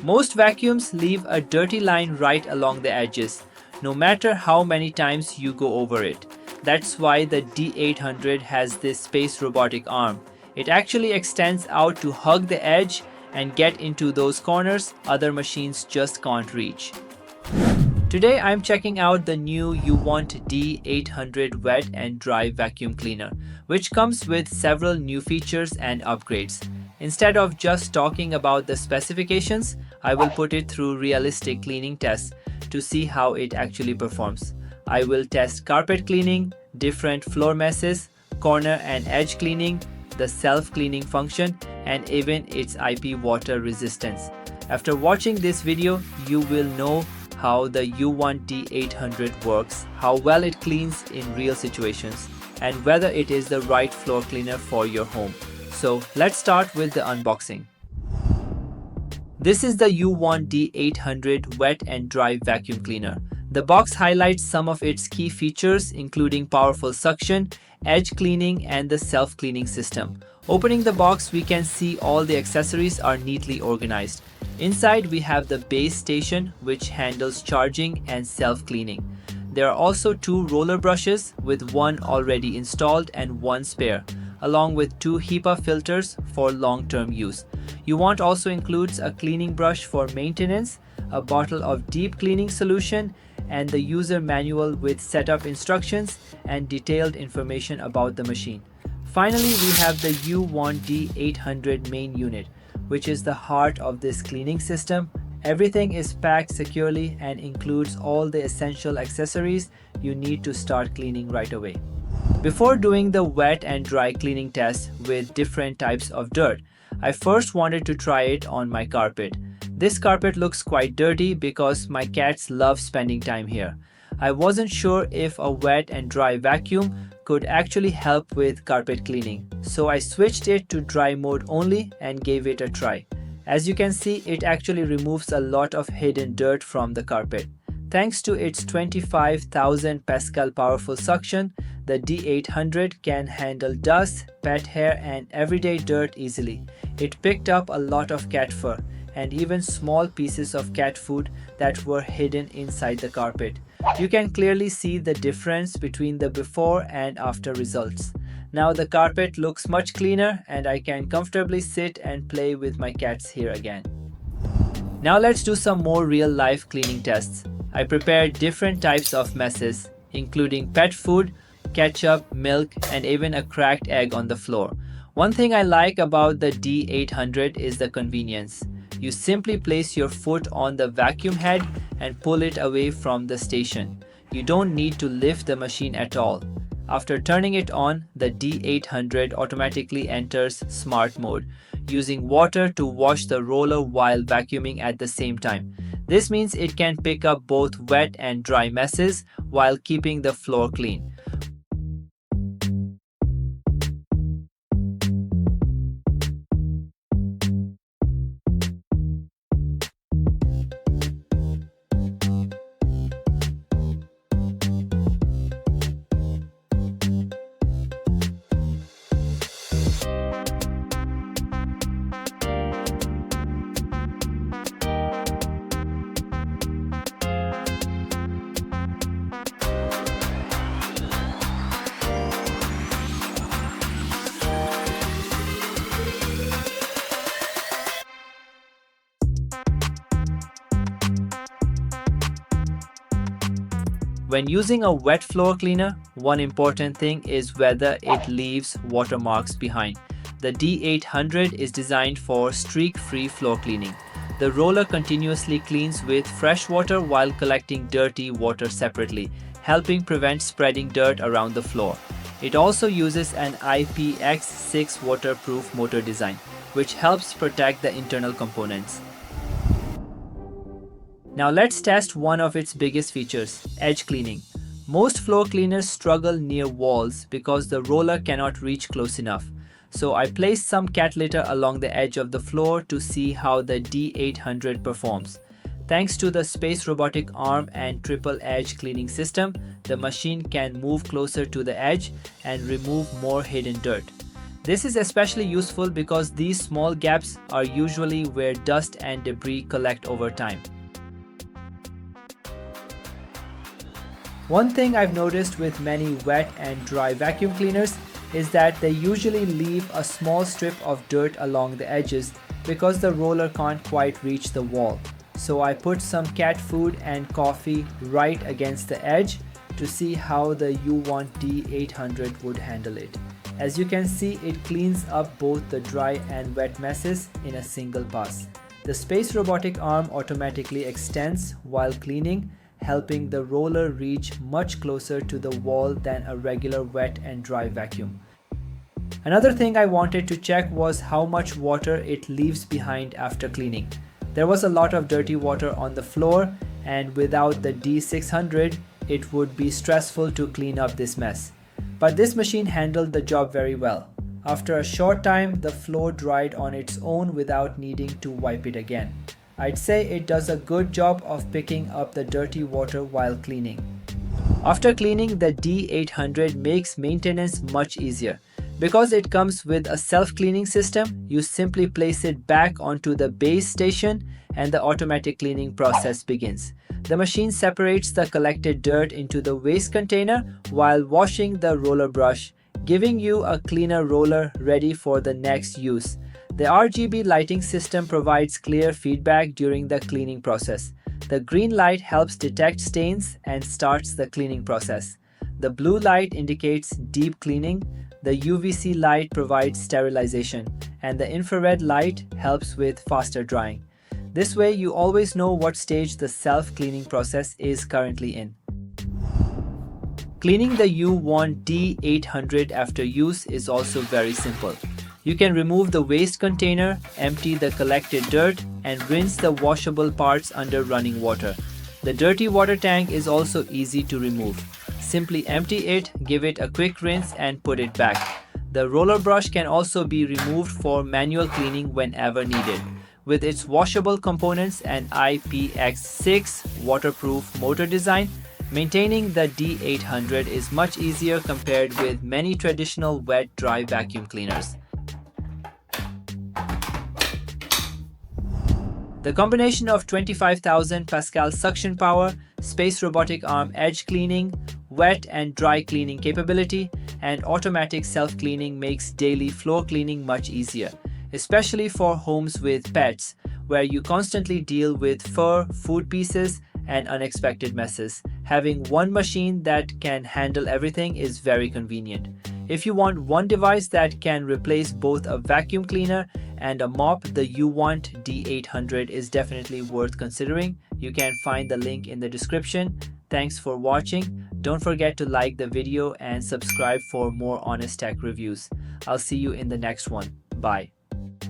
Most vacuums leave a dirty line right along the edges, no matter how many times you go over it. That's why the D800 has this space robotic arm. It actually extends out to hug the edge and get into those corners other machines just can't reach. Today I'm checking out the new UWANT D800 wet and dry vacuum cleaner, which comes with several new features and upgrades. Instead of just talking about the specifications, I will put it through realistic cleaning tests to see how it actually performs. I will test carpet cleaning, different floor messes, corner and edge cleaning, the self-cleaning function, and even its IP water resistance. After watching this video, you will know how the UWANT D800 works, how well it cleans in real situations, and whether it is the right floor cleaner for your home. So let's start with the unboxing. This is the UWANT D800 wet and dry vacuum cleaner. The box highlights some of its key features, including powerful suction, edge cleaning, and the self-cleaning system. Opening the box, we can see all the accessories are neatly organized. Inside, we have the base station, which handles charging and self-cleaning. There are also two roller brushes, with one already installed and one spare, along with two HEPA filters for long-term use. UWANT also includes a cleaning brush for maintenance, a bottle of deep cleaning solution, and the user manual with setup instructions and detailed information about the machine. Finally, we have the UWANT D800 main unit, which is the heart of this cleaning system. Everything is packed securely and includes all the essential accessories you need to start cleaning right away. Before doing the wet and dry cleaning test with different types of dirt, I first wanted to try it on my carpet. This carpet looks quite dirty because my cats love spending time here. I wasn't sure if a wet and dry vacuum could actually help with carpet cleaning, so I switched it to dry mode only and gave it a try. As you can see, it actually removes a lot of hidden dirt from the carpet. Thanks to its 25,000 Pascal powerful suction, the D800 can handle dust, pet hair, and everyday dirt easily. It picked up a lot of cat fur and even small pieces of cat food that were hidden inside the carpet. You can clearly see the difference between the before and after results. Now the carpet looks much cleaner and I can comfortably sit and play with my cats here again. Now let's do some more real-life cleaning tests. I prepared different types of messes, including pet food, ketchup, milk, and even a cracked egg on the floor. One thing I like about the D800 is the convenience. You simply place your foot on the vacuum head and pull it away from the station. You don't need to lift the machine at all. After turning it on, the D800 automatically enters smart mode, using water to wash the roller while vacuuming at the same time. This means it can pick up both wet and dry messes while keeping the floor clean. When using a wet floor cleaner, one important thing is whether it leaves watermarks behind. The D800 is designed for streak-free floor cleaning. The roller continuously cleans with fresh water while collecting dirty water separately, helping prevent spreading dirt around the floor. It also uses an IPX6 waterproof motor design, which helps protect the internal components. Now let's test one of its biggest features, edge cleaning. Most floor cleaners struggle near walls because the roller cannot reach close enough. So I placed some cat litter along the edge of the floor to see how the D800 performs. Thanks to the Space Robotic Arm and triple edge cleaning system, the machine can move closer to the edge and remove more hidden dirt. This is especially useful because these small gaps are usually where dust and debris collect over time. One thing I've noticed with many wet and dry vacuum cleaners is that they usually leave a small strip of dirt along the edges because the roller can't quite reach the wall. So I put some cat food and coffee right against the edge to see how the UWANT D800 would handle it. As you can see, it cleans up both the dry and wet messes in a single pass. The Space Robotic Arm automatically extends while cleaning, helping the roller reach much closer to the wall than a regular wet and dry vacuum. Another thing I wanted to check was how much water it leaves behind after cleaning. There was a lot of dirty water on the floor, and without the D600, it would be stressful to clean up this mess. But this machine handled the job very well. After a short time, the floor dried on its own without needing to wipe it again. I'd say it does a good job of picking up the dirty water while cleaning. After cleaning, the D800 makes maintenance much easier. Because it comes with a self-cleaning system, you simply place it back onto the base station and the automatic cleaning process begins. The machine separates the collected dirt into the waste container while washing the roller brush, giving you a cleaner roller ready for the next use. The RGB lighting system provides clear feedback during the cleaning process. The green light helps detect stains and starts the cleaning process. The blue light indicates deep cleaning. The UVC light provides sterilization, and the infrared light helps with faster drying. This way, you always know what stage the self-cleaning process is currently in. Cleaning the UWANT D800 after use is also very simple. You can remove the waste container, empty the collected dirt, and rinse the washable parts under running water. The dirty water tank is also easy to remove. Simply empty it, give it a quick rinse, and put it back. The roller brush can also be removed for manual cleaning whenever needed. With its washable components and IPX6 waterproof motor design, maintaining the D800 is much easier compared with many traditional wet-dry vacuum cleaners. The combination of 25,000 Pascal suction power, Space Robotic Arm edge cleaning, wet and dry cleaning capability, and automatic self-cleaning makes daily floor cleaning much easier, especially for homes with pets, where you constantly deal with fur, food pieces, and unexpected messes. Having one machine that can handle everything is very convenient. If you want one device that can replace both a vacuum cleaner and a mop, the UWANT D800 is definitely worth considering. You can find the link in the description. Thanks for watching. Don't forget to like the video and subscribe for more honest tech reviews. I'll see you in the next one. Bye.